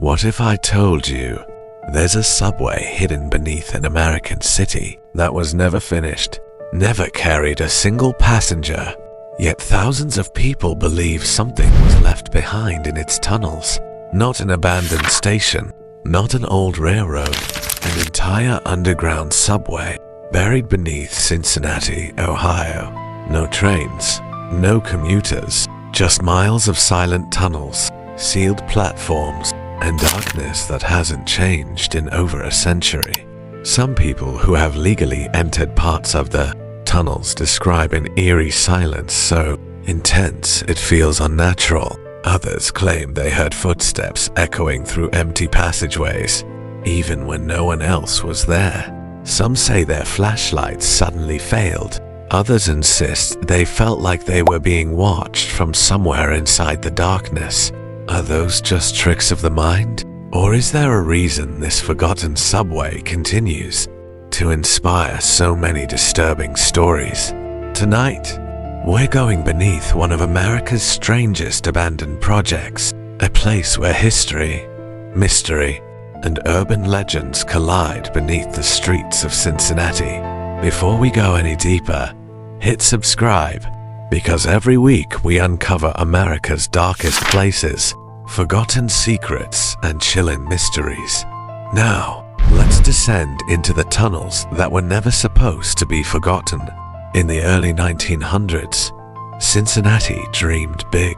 What if I told you there's a subway hidden beneath an American city that was never finished, never carried a single passenger, yet thousands of people believe something was left behind in its tunnels? Not an abandoned station, not an old railroad, an entire underground subway buried beneath Cincinnati, Ohio. No trains, no commuters, just miles of silent tunnels, sealed platforms, and darkness that hasn't changed in over a century. Some people who have legally entered parts of the tunnels describe an eerie silence so intense it feels unnatural. Others claim they heard footsteps echoing through empty passageways, even when no one else was there. Some say their flashlights suddenly failed. Others insist they felt like they were being watched from somewhere inside the darkness. Are those just tricks of the mind? Or is there a reason this forgotten subway continues to inspire so many disturbing stories? Tonight, we're going beneath one of America's strangest abandoned projects, a place where history, mystery, and urban legends collide beneath the streets of Cincinnati. Before we go any deeper, hit subscribe, because every week we uncover America's darkest places, forgotten secrets, and chilling mysteries. Now, let's descend into the tunnels that were never supposed to be forgotten. In the early 1900s, Cincinnati dreamed big.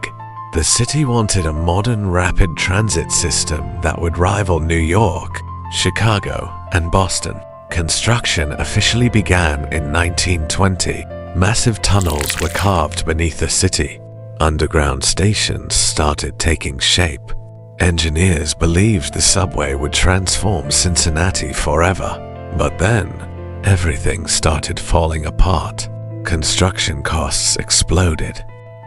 The city wanted a modern rapid transit system that would rival New York, Chicago, and Boston. Construction officially began in 1920. Massive tunnels were carved beneath the city. Underground stations started taking shape. Engineers believed the subway would transform Cincinnati forever. But then, everything started falling apart. Construction costs exploded.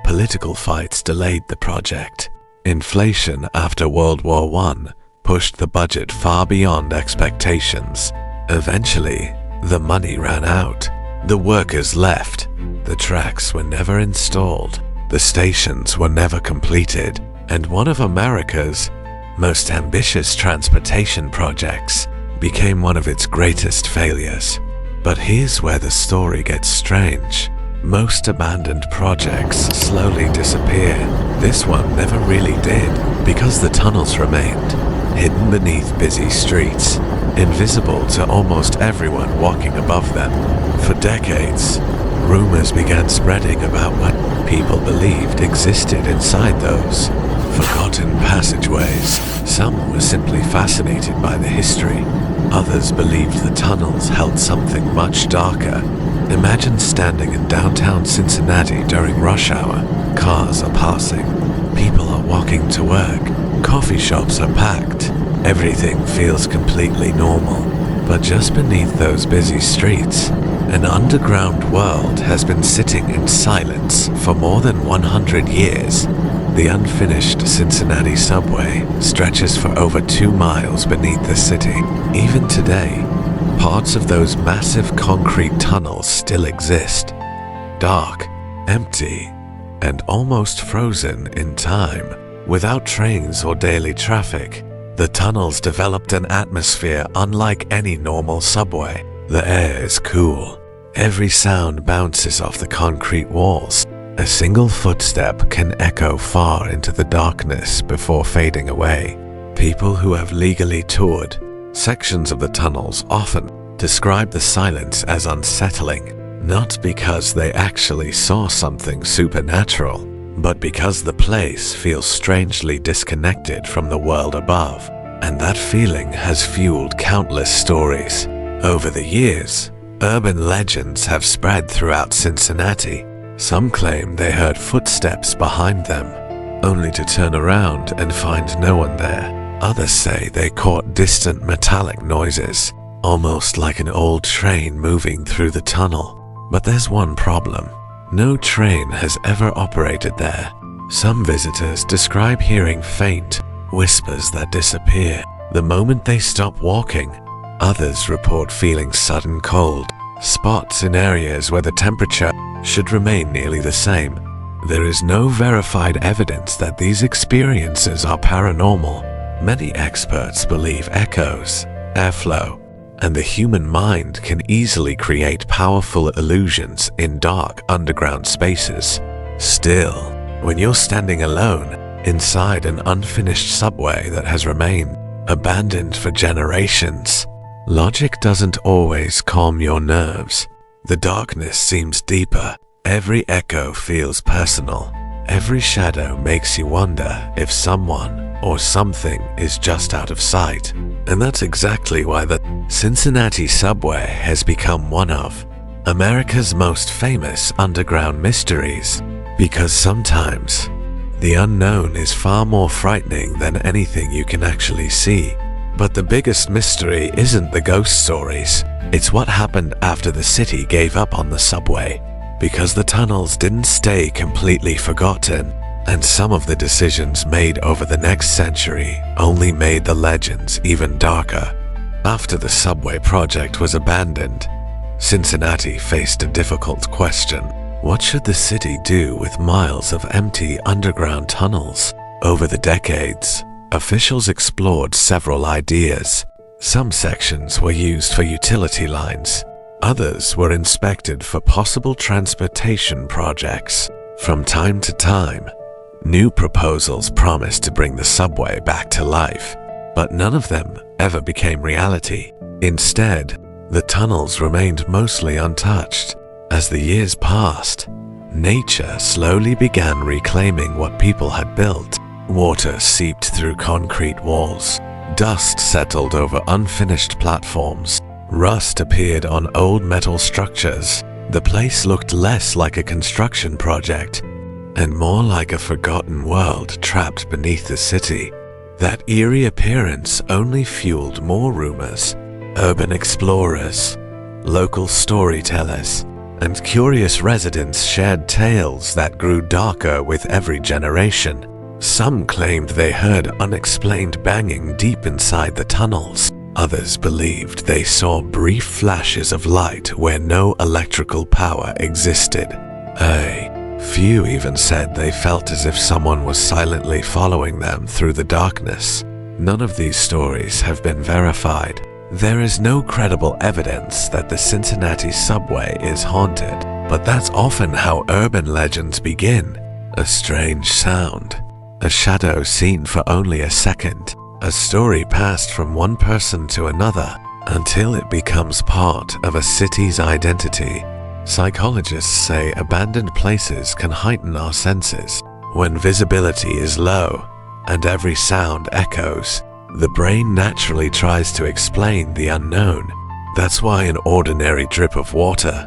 Political fights delayed the project. Inflation after World War I pushed the budget far beyond expectations. Eventually, the money ran out. The workers left. The tracks were never installed. The stations were never completed. And one of America's most ambitious transportation projects became one of its greatest failures. But here's where the story gets strange. Most abandoned projects slowly disappear. This one never really did, because the tunnels remained, hidden beneath busy streets, invisible to almost everyone walking above them. For decades, rumors began spreading about what people believed existed inside those forgotten passageways. Some were simply fascinated by the history. Others believed the tunnels held something much darker. Imagine standing in downtown Cincinnati during rush hour. Cars are passing. People are walking to work. Coffee shops are packed. Everything feels completely normal. But just beneath those busy streets, an underground world has been sitting in silence for more than 100 years. The unfinished Cincinnati Subway stretches for over 2 miles beneath the city. Even today, parts of those massive concrete tunnels still exist. Dark, empty, and almost frozen in time. Without trains or daily traffic, the tunnels developed an atmosphere unlike any normal subway. The air is cool. Every sound bounces off the concrete walls. A single footstep can echo far into the darkness before fading away. People who have legally toured sections of the tunnels often describe the silence as unsettling, not because they actually saw something supernatural, but because the place feels strangely disconnected from the world above. And that feeling has fueled countless stories. Over the years, urban legends have spread throughout Cincinnati. Some claim they heard footsteps behind them, only to turn around and find no one there. Others say they caught distant metallic noises, almost like an old train moving through the tunnel. But there's one problem. No train has ever operated there. Some visitors describe hearing faint whispers that disappear the moment they stop walking. Others report feeling sudden cold spots in areas where the temperature should remain nearly the same. There is no verified evidence that these experiences are paranormal, Many experts believe echoes, airflow, and the human mind can easily create powerful illusions in dark underground spaces. Still, when you're standing alone inside an unfinished subway that has remained abandoned for generations, logic doesn't always calm your nerves. The darkness seems deeper. Every echo feels personal. Every shadow makes you wonder if someone or something is just out of sight. And that's exactly why the Cincinnati Subway has become one of America's most famous underground mysteries. Because sometimes the unknown is far more frightening than anything you can actually see. But the biggest mystery isn't the ghost stories. It's what happened after the city gave up on the subway. Because the tunnels didn't stay completely forgotten, and some of the decisions made over the next century only made the legends even darker. After the subway project was abandoned, Cincinnati faced a difficult question. What should the city do with miles of empty underground tunnels? Over the decades, officials explored several ideas. Some sections were used for utility lines. Others were inspected for possible transportation projects. From time to time, new proposals promised to bring the subway back to life, but none of them ever became reality. Instead, the tunnels remained mostly untouched. As the years passed, nature slowly began reclaiming what people had built. Water seeped through concrete walls. Dust settled over unfinished platforms. Rust appeared on old metal structures. The place looked less like a construction project and more like a forgotten world trapped beneath the city. That eerie appearance only fueled more rumors. Urban explorers, local storytellers, and curious residents shared tales that grew darker with every generation. Some claimed they heard unexplained banging deep inside the tunnels. Others believed they saw brief flashes of light where no electrical power existed. A few even said they felt as if someone was silently following them through the darkness. None of these stories have been verified. There is no credible evidence that the Cincinnati Subway is haunted, but that's often how urban legends begin. A strange sound, a shadow seen for only a second, a story passed from one person to another until it becomes part of a city's identity. Psychologists say abandoned places can heighten our senses. When visibility is low and every sound echoes, the brain naturally tries to explain the unknown. That's why an ordinary drip of water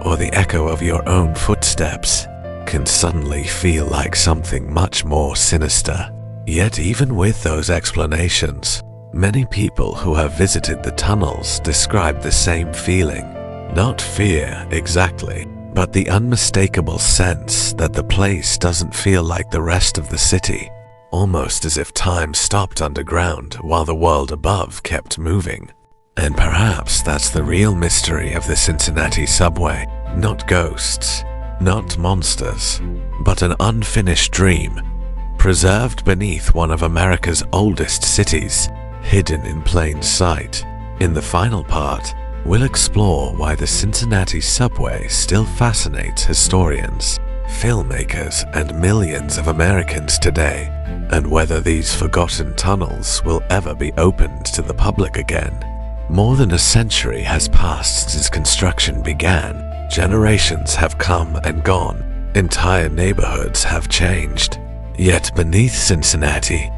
or the echo of your own footsteps can suddenly feel like something much more sinister. Yet even with those explanations, many people who have visited the tunnels describe the same feeling. Not fear exactly, but the unmistakable sense that the place doesn't feel like the rest of the city. Almost as if time stopped underground while the world above kept moving. And perhaps that's the real mystery of the Cincinnati Subway. Not ghosts, not monsters, but an unfinished dream, preserved beneath one of America's oldest cities, hidden in plain sight. In the final part, we'll explore why the Cincinnati Subway still fascinates historians, filmmakers, and millions of Americans today, and whether these forgotten tunnels will ever be opened to the public again. More than a century has passed since construction began. Generations have come and gone. Entire neighborhoods have changed. Yet beneath Cincinnati,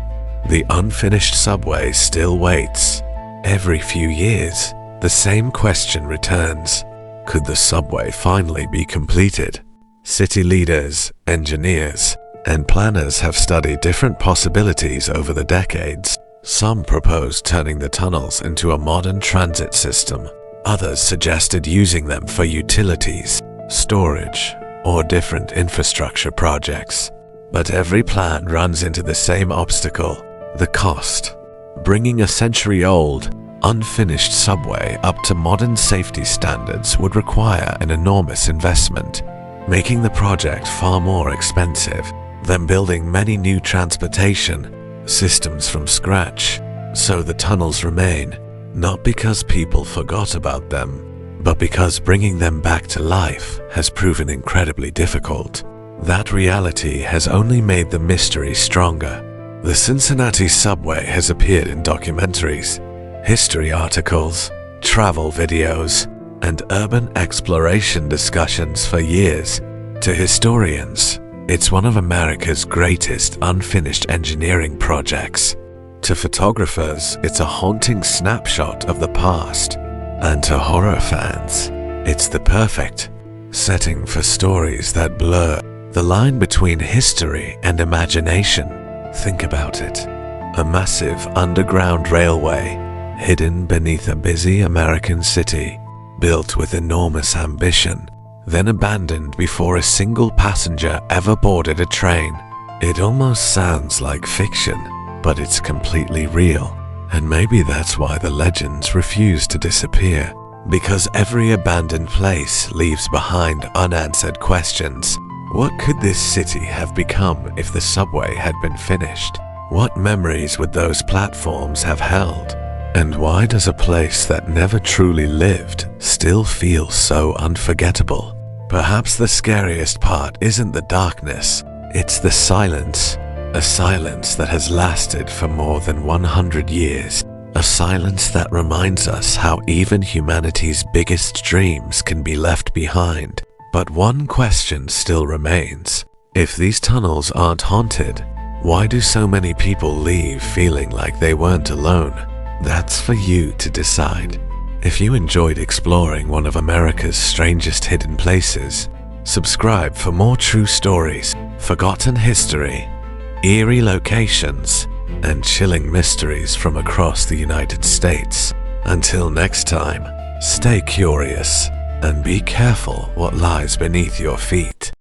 the unfinished subway still waits. Every few years, the same question returns. Could the subway finally be completed? City leaders, engineers, and planners have studied different possibilities over the decades. Some proposed turning the tunnels into a modern transit system. Others suggested using them for utilities, storage, or different infrastructure projects. But every plan runs into the same obstacle: the cost. Bringing a century-old, unfinished subway up to modern safety standards would require an enormous investment, making the project far more expensive than building many new transportation, systems from scratch, so the tunnels remain, not because people forgot about them, but because bringing them back to life has proven incredibly difficult. That reality has only made the mystery stronger. The Cincinnati Subway has appeared in documentaries, history articles, travel videos, and urban exploration discussions for years. To historians, it's one of America's greatest unfinished engineering projects. To photographers, it's a haunting snapshot of the past. And to horror fans, it's the perfect setting for stories that blur the line between history and imagination. Think about it. A massive underground railway hidden beneath a busy American city, built with enormous ambition, then abandoned before a single passenger ever boarded a train. It almost sounds like fiction, but it's completely real. And maybe that's why the legends refuse to disappear, because every abandoned place leaves behind unanswered questions. What could this city have become if the subway had been finished? What memories would those platforms have held? And why does a place that never truly lived still feel so unforgettable? Perhaps the scariest part isn't the darkness, it's the silence. A silence that has lasted for more than 100 years. A silence that reminds us how even humanity's biggest dreams can be left behind. But one question still remains. If these tunnels aren't haunted, why do so many people leave feeling like they weren't alone? That's for you to decide. If you enjoyed exploring one of America's strangest hidden places, subscribe for more true stories, forgotten history, eerie locations, and chilling mysteries from across the United States. Until next time, stay curious and be careful what lies beneath your feet.